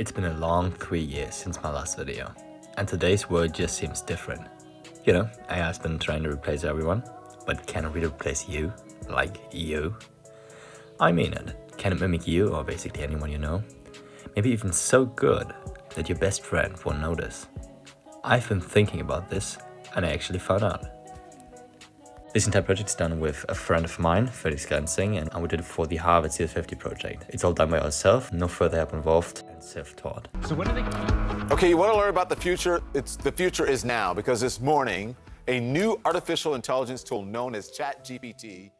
It's been a long 3 years since my last video, and today's world just seems different. You know, AI has been trying to replace everyone, but can it really replace you? Like you? I mean it. Can it mimic you or basically anyone you know? Maybe even so good that your best friend won't notice. I've been thinking about this, and I actually found out. This entire project is done with a friend of mine, Felix Grenzing, and we did it for the Harvard CS50 project. It's all done by ourselves, no further help involved, and self-taught. So when do they... Okay, you want to learn about the future? The future is now, because this morning, a new artificial intelligence tool known as ChatGPT.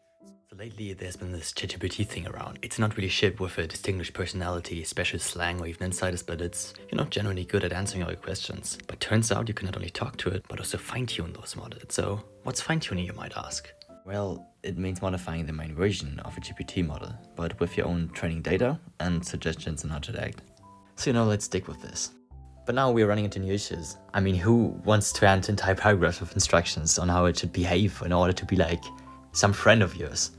So lately there's been this ChatGPT thing around. It's not really shipped with a distinguished personality, special slang or even insiders, but it's, genuinely good at answering all your questions. But turns out you can not only talk to it, but also fine-tune those models. So what's fine-tuning, you might ask? Well, it means modifying the main version of a GPT model, but with your own training data and suggestions on how to act. So let's stick with this. But now we're running into new issues. I mean, who wants to add entire paragraphs of instructions on how it should behave in order to be like some friend of yours?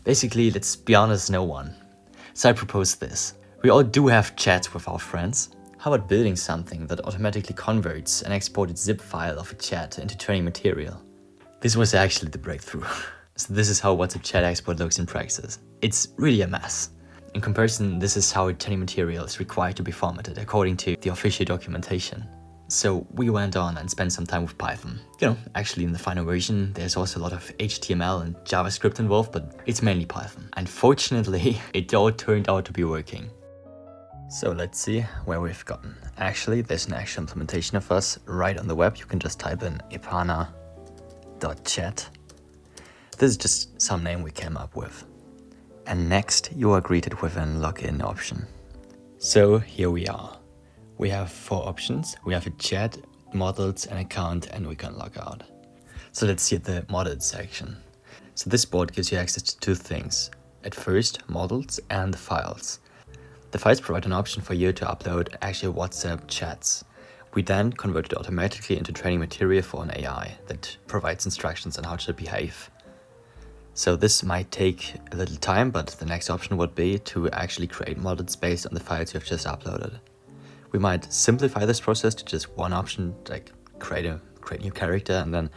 Basically, let's be honest, no one. So I propose this. We all do have chats with our friends. How about building something that automatically converts an exported zip file of a chat into training material? This was actually the breakthrough. So this is how WhatsApp chat export looks in practice. It's really a mess. In comparison, this is how training material is required to be formatted according to the official documentation. So we went on and spent some time with Python. Actually in the final version, there's also a lot of HTML and JavaScript involved, but it's mainly Python. Unfortunately, it all turned out to be working. So let's see where we've gotten. Actually, there's an actual implementation of us right on the web. You can just type in epana.chat. This is just some name we came up with. And next, you are greeted with a login option. So here we are. We have 4 options. We have a chat, models, an account, and we can log out. So let's see the models section. So this board gives you access to 2 things. At first, models and the files. The files provide an option for you to upload actual WhatsApp chats. We then convert it automatically into training material for an AI that provides instructions on how to behave. So this might take a little time, but the next option would be to actually create models based on the files you have just uploaded. We might simplify this process to just one option, like create new character, and then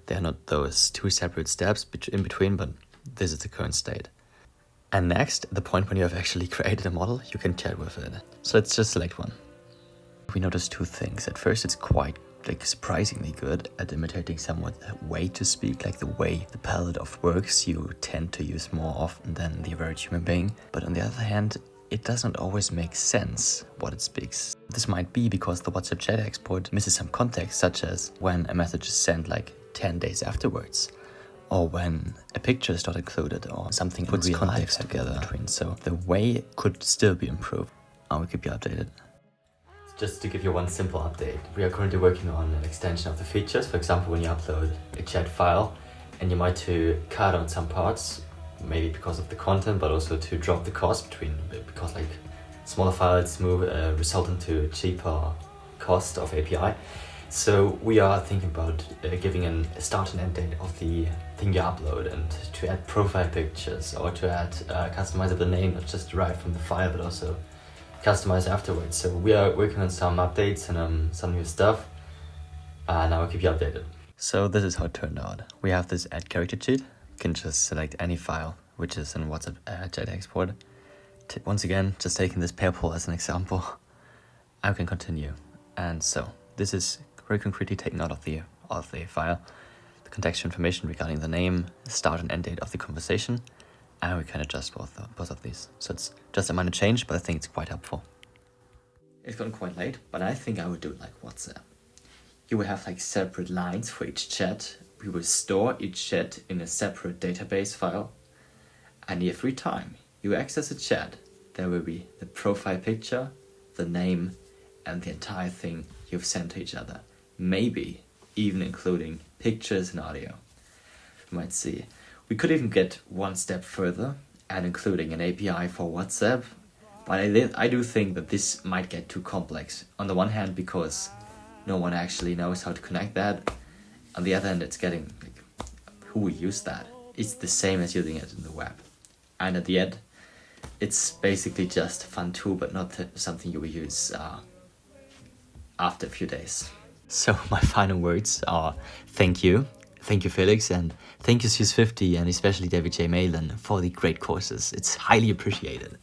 there are not those 2 separate steps in between, but this is the current state. And next, at the point when you have actually created a model, you can chat with it. So let's just select one. We notice 2 things. At first, it's quite surprisingly good at imitating somewhat the way to speak, like the way the palette of words you tend to use more often than the average human being. But on the other hand, it doesn't always make sense what it speaks. This might be because the WhatsApp chat export misses some context, such as when a message is sent 10 days afterwards, or when a picture is not included, or something puts context together between. So the way could still be improved. I will keep you updated. Just to give you one simple update, we are currently working on an extension of the features. For example, when you upload a chat file and you might to cut out some parts, maybe because of the content, but also to drop the cost because smaller files result into cheaper cost of API. So we are thinking about giving a start and end date of the thing you upload, and to add profile pictures, or to add customizable name, not just derived from the file, but also customized afterwards. So we are working on some updates and some new stuff, and I will keep you updated. So this is how it turned out. We have this add character sheet. You can just select any file, which is in WhatsApp chat export. Once again, just taking this paper as an example, I can continue. And so this is very concretely taken out of the file, the contextual information regarding the name, start and end date of the conversation, and we can adjust both of these. So it's just a minor change, but I think it's quite helpful. It's gotten quite late, but I think I would do it like WhatsApp. You will have separate lines for each chat. We will store each chat in a separate database file, and every time you access a chat, there will be the profile picture, the name, and the entire thing you've sent to each other. Maybe even including pictures and audio. You might see. We could even get one step further and including an API for WhatsApp, but I do think that this might get too complex. On the one hand, because no one actually knows how to connect that. On the other hand, it's getting, who will use that? It's the same as using it in the web. And at the end, it's basically just a fun tool, but not something you will use after a few days. So my final words are thank you. Thank you, Felix, and thank you, Sus50, and especially David J. Malin for the great courses. It's highly appreciated.